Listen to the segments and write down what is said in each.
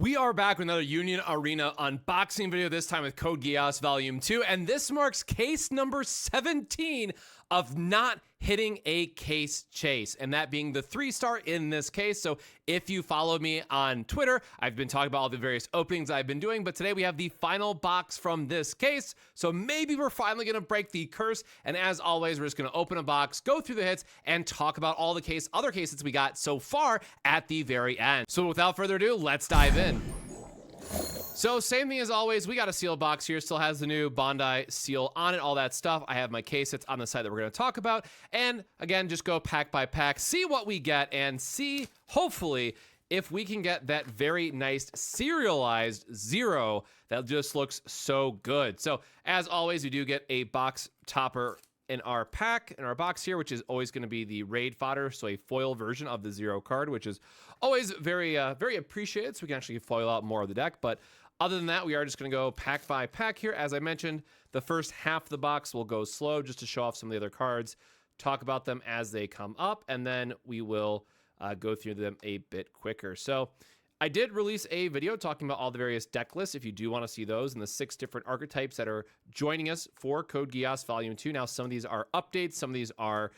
We are back with another Union Arena unboxing video, this time with Code Geass Volume 2, and this marks case number 17 of not hitting a case chase, and that being the 3-star in this case. So if you follow me on Twitter, I've been talking about all the various openings I've been doing, but today we have the final box from this case, so maybe we're finally going to break the curse, and as always, we're just going to open a box, go through the hits, and talk about all the other cases we got so far at the very end. So without further ado, let's dive in. So same thing as always, we got a sealed box here, still has the new Bondi seal on it, all that stuff. I have my case, it's on the side that we're going to talk about. And again, just go pack by pack, see what we get, and see, hopefully, if we can get that very nice serialized 0 that just looks so good. So as always, we do get a box topper in our pack, in our box here, which is always going to be the raid fodder, so a foil version of the 0 card, which is always very appreciated, so we can actually foil out more of the deck. But other than that, we are just going to go pack by pack here. As I mentioned, the first half of the box will go slow just to show off some of the other cards, talk about them as they come up, and then we will go through them a bit quicker. So I did release a video talking about all the various deck lists if you do want to see those, and the 6 different archetypes that are joining us for Code Geass Volume 2. Now, some of these are updates, some of these are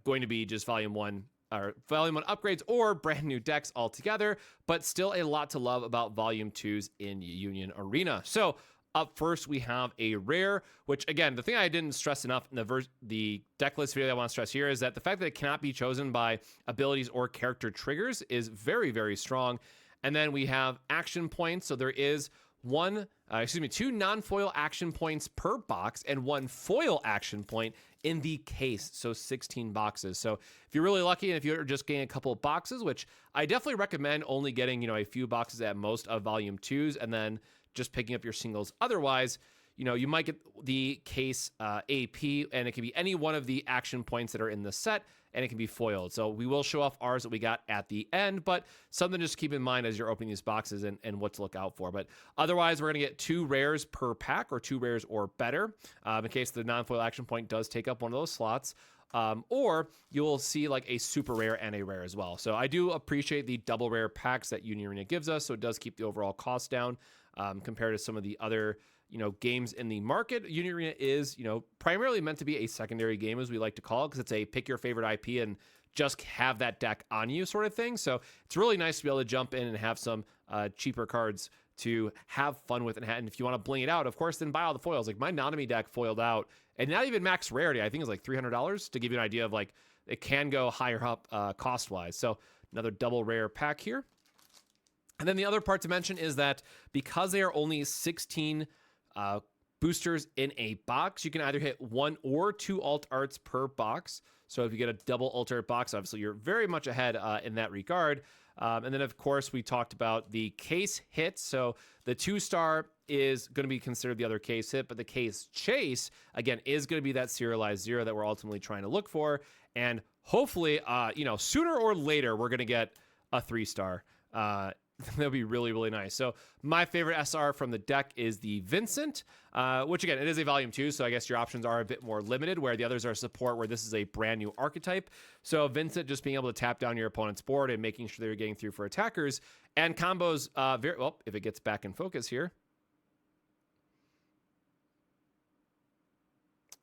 going to be just Volume 1 upgrades or brand new decks altogether, but still a lot to love about Volume 2s in Union Arena. So up first, we have a rare, which again, the thing I didn't stress enough in the deck list video that I want to stress here is that the fact that it cannot be chosen by abilities or character triggers is very, very strong. And then we have action points. So there is two non-foil action points per box and 1 foil action point in the case. So 16 boxes. So if you're really lucky and if you're just getting a couple of boxes, which I definitely recommend only getting, a few boxes at most of Volume 2s and then just picking up your singles. Otherwise, you might get the case AP, and it can be any one of the action points that are in the set, and it can be foiled. So we will show off ours that we got at the end, but something just to keep in mind as you're opening these boxes and what to look out for. But otherwise, we're going to get 2 rares per pack, or 2 rares or better, in case the non-foil action point does take up one of those slots. Or you'll see like a super rare and a rare as well. So I do appreciate the double rare packs that Union Arena gives us, so it does keep the overall cost down compared to some of the other games in the market. Union Arena is, primarily meant to be a secondary game, as we like to call it, because it's a pick your favorite IP and just have that deck on you sort of thing. So it's really nice to be able to jump in and have some cheaper cards to have fun with. And if you want to bling it out, of course, then buy all the foils. Like my Nanami deck foiled out, and not even max rarity, I think it's like $300, to give you an idea of like, it can go higher up cost-wise. So another double rare pack here. And then the other part to mention is that because they are only 16 boosters in a box, you can either hit 1 or 2 alt arts per box. So if you get a double alt art box, obviously you're very much ahead in that regard. And then of course we talked about the case hits. So the 2-star is going to be considered the other case hit, but the case chase again is going to be that serialized 0 that we're ultimately trying to look for. And hopefully, sooner or later we're going to get a 3-star. That'll be really, really nice. So my favorite SR from the deck is the Vincent, which again, it is a Volume 2, so I guess your options are a bit more limited, where the others are support, where this is a brand new archetype. So Vincent just being able to tap down your opponent's board and making sure they're getting through for attackers, and combos very well, if it gets back in focus here.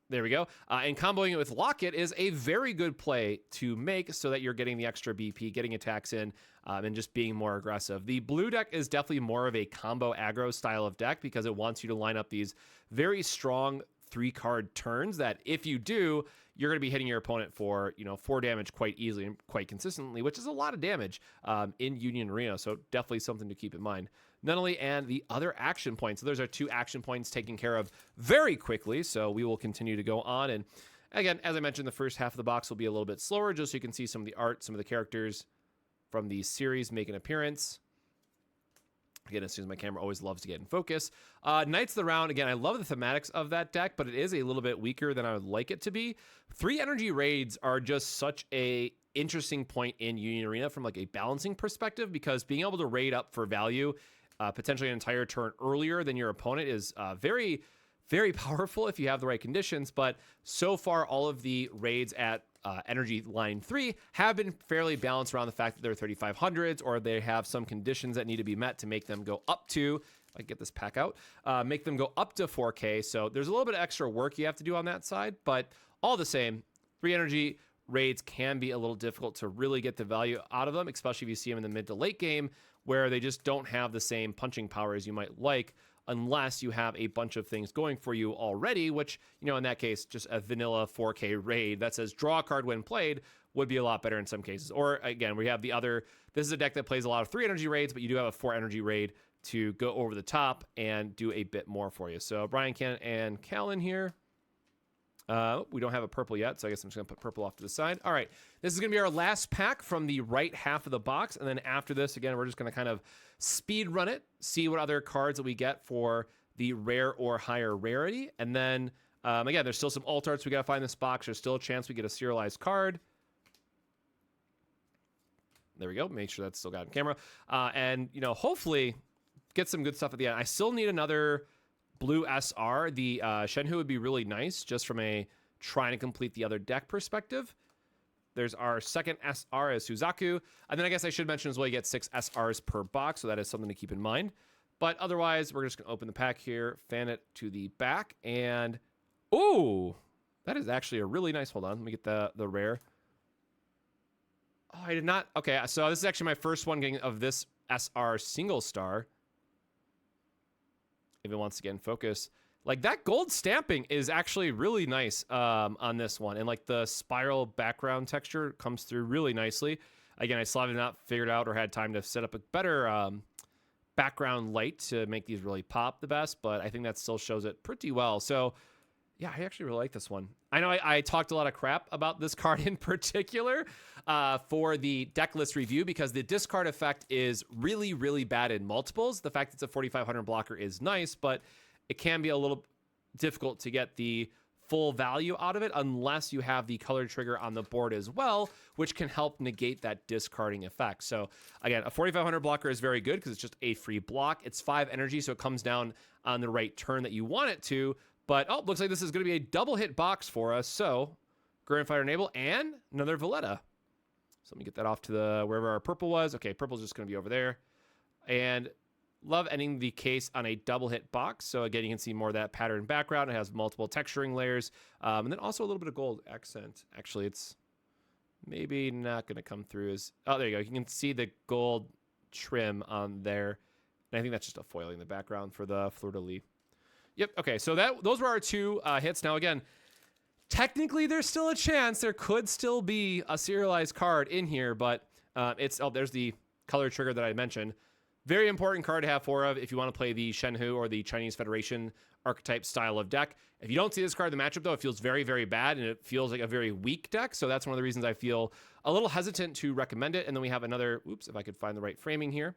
There we go. And comboing it with Locket is a very good play to make so that you're getting the extra BP, getting attacks in, and just being more aggressive. The blue deck is definitely more of a combo aggro style of deck because it wants you to line up these very strong 3-card turns that if you do, you're going to be hitting your opponent for, 4 damage quite easily and quite consistently, which is a lot of damage in Union Arena. So definitely something to keep in mind. Not only, and the other action points. So those are 2 action points taken care of very quickly. So we will continue to go on. And again, as I mentioned, the first half of the box will be a little bit slower, just so you can see some of the art, some of the characters from the series make an appearance. Again, as soon as my camera always loves to get in focus. Knights of the Round, again, I love the thematics of that deck, but it is a little bit weaker than I would like it to be. 3 energy raids are just such a interesting point in Union Arena from like a balancing perspective, because being able to raid up for value, potentially an entire turn earlier than your opponent, is very, very powerful if you have the right conditions. But so far, all of the raids at energy line 3 have been fairly balanced around the fact that they're 3500s, or they have some conditions that need to be met to make them go up to, if I get this pack out, make them go up to 4K. So there's a little bit of extra work you have to do on that side, but all the same, 3 energy raids can be a little difficult to really get the value out of them, especially if you see them in the mid to late game where they just don't have the same punching power as you might like, unless you have a bunch of things going for you already, which, you know, in that case, just a vanilla 4K raid that says draw a card when played would be a lot better in some cases. Or again, we have the other, this is a deck that plays a lot of 3 energy raids, but you do have a 4 energy raid to go over the top and do a bit more for you. So Brian, Ken, and Callan here. We don't have a purple yet, so I guess I'm just going to put purple off to the side. All right, this is going to be our last pack from the right half of the box, and then after this, again, we're just going to kind of speed run it, see what other cards that we get for the rare or higher rarity, and then, again, there's still some alt arts we got to find in this box. There's still a chance we get a serialized card. There we go. Make sure that's still got on camera. And, you know, hopefully get some good stuff at the end. I still need another blue SR. The Shenhu would be really nice just from a trying to complete the other deck perspective. There's our second SR as Suzaku. And then I guess I should mention as well, you get 6 SRs per box, so that is something to keep in mind. But otherwise, we're just going to open the pack here, fan it to the back, and ooh, that is actually a really nice, hold on, let me get the rare. Oh, I did not, okay, so this is actually my first one getting of this SR single star. If it wants to get in focus, like that gold stamping is actually really nice on this one, and like the spiral background texture comes through really nicely. Again, I still have not figured out or had time to set up a better background light to make these really pop the best, but I think that still shows it pretty well. So yeah, I actually really like this one. I know I talked a lot of crap about this card in particular for the deck list review because the discard effect is really, really bad in multiples. The fact it's a 4,500 blocker is nice, but it can be a little difficult to get the full value out of it unless you have the color trigger on the board as well, which can help negate that discarding effect. So again, a 4,500 blocker is very good because it's just a free block. It's 5 energy, so it comes down on the right turn that you want it to. But, oh, looks like this is going to be a double hit box for us. So, Grand Fighter Enable and another Valletta. So let me get that off to the wherever our purple was. Okay, purple's just going to be over there. And love ending the case on a double hit box. So again, you can see more of that pattern background. It has multiple texturing layers. And then also a little bit of gold accent. Actually, it's maybe not going to come through as... Oh, there you go. You can see the gold trim on there. And I think that's just a foiling in the background for the fleur-de-lis. Yep, okay, so those were our 2 hits. Now, again, technically there's still a chance there could still be a serialized card in here, but there's the color trigger that I mentioned. Very important card to have 4 of if you want to play the Shenhu or the Chinese Federation archetype style of deck. If you don't see this card in the matchup, though, it feels very, very bad, and it feels like a very weak deck, so that's one of the reasons I feel a little hesitant to recommend it. And then we have another, oops, if I could find the right framing here.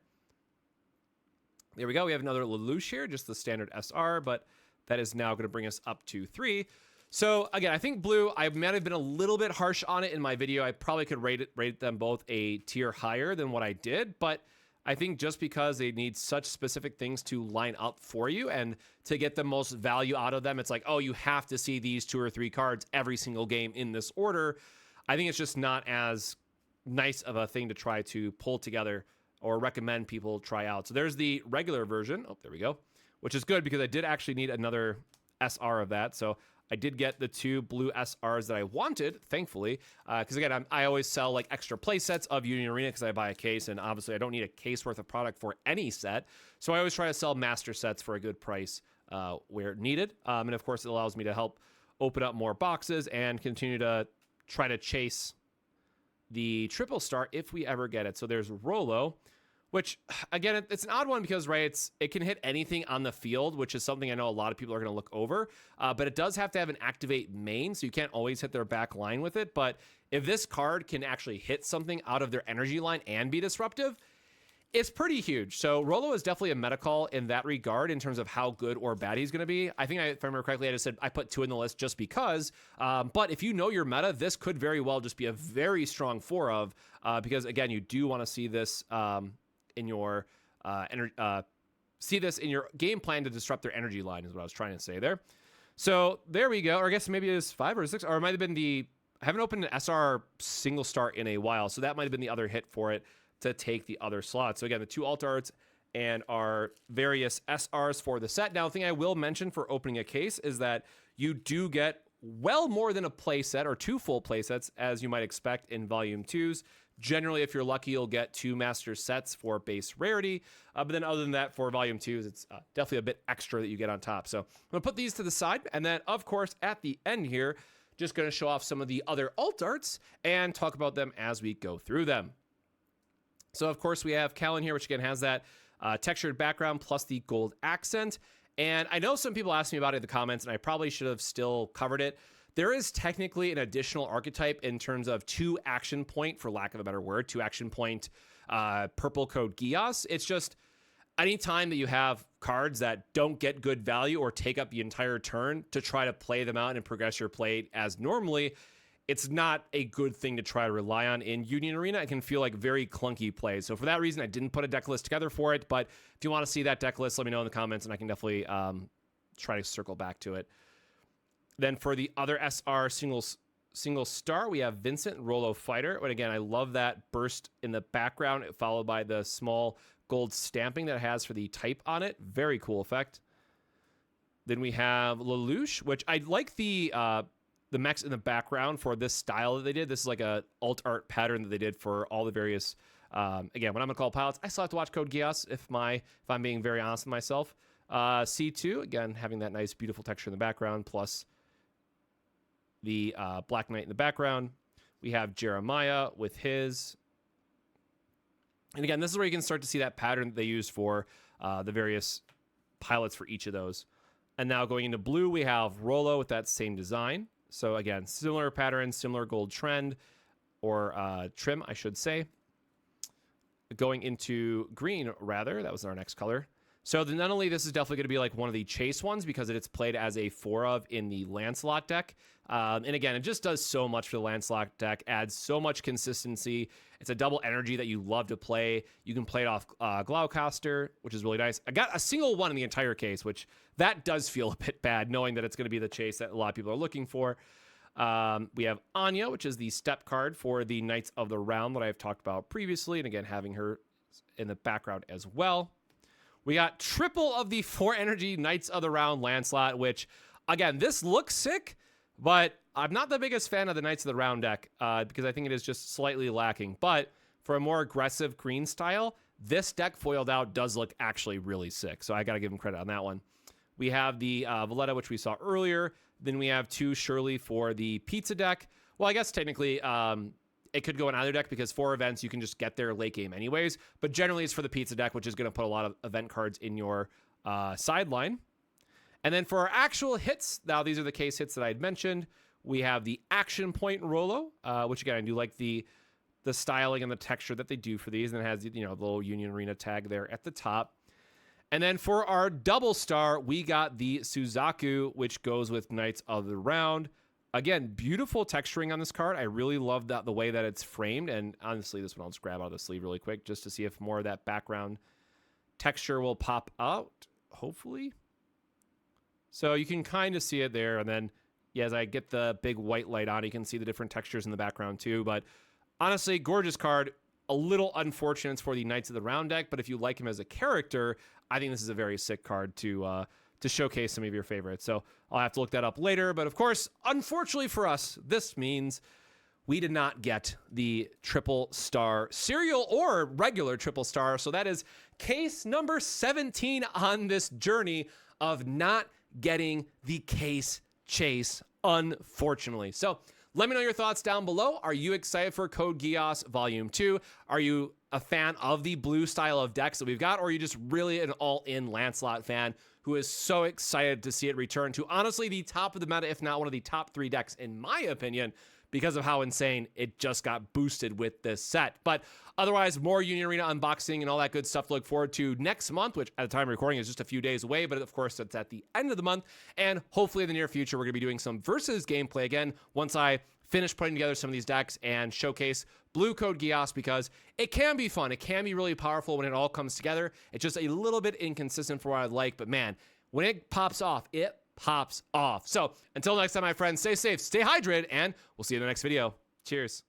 There we go. We have another Lelouch here, just the standard SR, but that is now going to bring us up to 3. So again, I think blue, I might have been a little bit harsh on it in my video. I probably could rate them both a tier higher than what I did, but I think just because they need such specific things to line up for you and to get the most value out of them, it's like, oh, you have to see these 2 or 3 cards every single game in this order. I think it's just not as nice of a thing to try to pull together or recommend people try out. So there's the regular version. Oh, there we go. Which is good because I did actually need another SR of that. So I did get the 2 blue SRs that I wanted, thankfully. Because again, I always sell like extra play sets of Union Arena because I buy a case, and obviously I don't need a case worth of product for any set. So I always try to sell master sets for a good price where needed. And of course, it allows me to help open up more boxes and continue to try to chase the triple star if we ever get it. So there's Rolo, which again, it's an odd one because, right, it can hit anything on the field, which is something I know a lot of people are going to look over, but it does have to have an activate main, so you can't always hit their back line with it. But if this card can actually hit something out of their energy line and be disruptive, it's pretty huge. So Rolo is definitely a meta call in that regard in terms of how good or bad he's going to be. I think if I remember correctly, I just said I put 2 in the list just because. But if you know your meta, this could very well just be a very strong 4 of because, again, you do want to see this in your game plan to disrupt their energy line is what I was trying to say there. So there we go. Or I guess maybe it is 5 or 6, or it might have been the I haven't opened an SR single star in a while, so that might have been the other hit for it to take the other slot. So again, the 2 alt arts and our various SRs for the set. Now, the thing I will mention for opening a case is that you do get well more than a playset or 2 full playsets, as you might expect in Volume 2s. Generally, if you're lucky, you'll get 2 master sets for base rarity. But then other than that, for Volume 2s, it's definitely a bit extra that you get on top. So I'm going to put these to the side. And then, of course, at the end here, just going to show off some of the other alt arts and talk about them as we go through them. So, of course, we have Callan here, which again has that textured background plus the gold accent. And I know some people asked me about it in the comments, and I probably should have still covered it. There is technically an additional archetype in terms of 2 action point, for lack of a better word, 2 action point purple Code Geass. It's just anytime that you have cards that don't get good value or take up the entire turn to try to play them out and progress your play as normally, it's not a good thing to try to rely on in Union Arena. It can feel like very clunky plays. So for that reason, I didn't put a deck list together for it. But if you want to see that deck list, let me know in the comments, and I can definitely try to circle back to it. Then for the other SR single star, we have Vincent Rollo Fighter. But again, I love that burst in the background, followed by the small gold stamping that it has for the type on it. Very cool effect. Then we have Lelouch, which I like the mechs in the background for this style that they did. This is like a alt art pattern that they did for all the various, again, what I'm gonna call pilots. I still have to watch Code Geass if I'm being very honest with myself. C2, again, having that nice, beautiful texture in the background, plus the Black Knight in the background. We have Jeremiah with his. And again, this is where you can start to see that pattern that they use for the various pilots for each of those. And now going into blue, we have Rollo with that same design. So again, similar pattern, similar gold trend, or trim, I should say. Going into green, rather, that was our next color. So then not only this is definitely going to be like one of the chase ones because it's played as a 4 of in the Lancelot deck. And again, it just does so much for the Lancelot deck, adds so much consistency. It's a double energy that you love to play. You can play it off Glaucaster, which is really nice. I got a single one in the entire case, which that does feel a bit bad, knowing that it's going to be the chase that a lot of people are looking for. We have Anya, which is the step card for the Knights of the Round that I've talked about previously. And again, having her in the background as well. We got triple of the 4 energy Knights of the Round Lancelot, which, again, this looks sick, but I'm not the biggest fan of the Knights of the Round deck because I think it is just slightly lacking. But for a more aggressive green style, this deck foiled out does look actually really sick. So I got to give him credit on that one. We have the Valletta, which we saw earlier. Then we have 2 Shirley for the pizza deck. Well, I guess technically it could go in either deck because 4 events, you can just get there late game anyways. But generally, it's for the pizza deck, which is going to put a lot of event cards in your sideline. And then for our actual hits, now these are the case hits that I had mentioned. We have the Action Point Rollo, which again, I do like the styling and the texture that they do for these. And it has, you know, the little Union Arena tag there at the top. And then for our double star, we got the Suzaku, which goes with Knights of the Round. Again, beautiful texturing on this card. I really love the way that it's framed. And honestly, this one I'll just grab out of the sleeve really quick just to see if more of that background texture will pop out, hopefully. So you can kind of see it there. And then, yeah, as I get the big white light on, you can see the different textures in the background too. But honestly, gorgeous card. A little unfortunate for the Knights of the Round deck, but if you like him as a character, I think this is a very sick card to showcase some of your favorites. So I'll have to look that up later. But of course, unfortunately for us, this means we did not get the triple star serial or regular triple star. So that is case number 17 on this journey of not getting the case chase, unfortunately. So let me know your thoughts down below. Are you excited for Code Geass Volume 2? Are you a fan of the blue style of decks that we've got? Or are you just really an all-in Lancelot fan who is so excited to see it return to honestly the top of the meta, if not one of the top 3 decks, in my opinion, because of how insane it just got boosted with this set. But otherwise, more Union Arena unboxing and all that good stuff to look forward to next month, which at the time of recording is just a few days away, but of course it's at the end of the month. And hopefully in the near future, we're going to be doing some versus gameplay again once I finish putting together some of these decks and showcase blue Code Geass, because it can be fun. It can be really powerful when it all comes together. It's just a little bit inconsistent for what I'd like, but man, when it pops off, it pops off. So until next time, my friends, stay safe, stay hydrated, and we'll see you in the next video. Cheers.